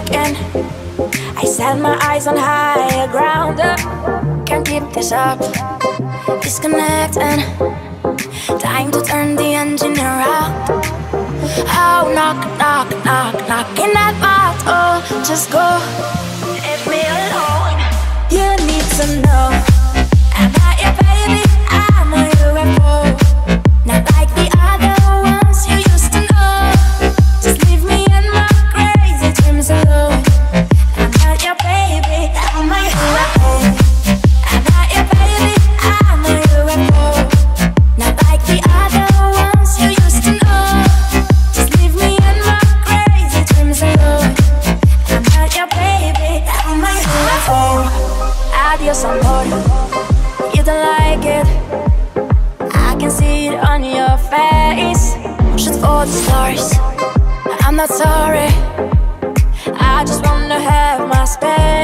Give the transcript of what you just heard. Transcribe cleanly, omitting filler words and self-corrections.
broken. I set my eyes on higher ground. Can't keep this up. Disconnect and time to turn the engine around. Oh, knock, knock, knock, knocking at my door. Just go, leave me alone. You need to know about your baby. I'm a UFO, not like the other ones you used to know. Just leave me in my crazy dreams alone. I'm not your baby, I'm a UFO. I'm not your baby, I'm a UFO, not like the other ones you used to know. Just leave me in my crazy dreams alone. I'm not your baby, I'm a UFO. Adios, amor, you don't like it. I can see it on your face. Shoot for the stars, I'm not sorry. I just wanna have my space.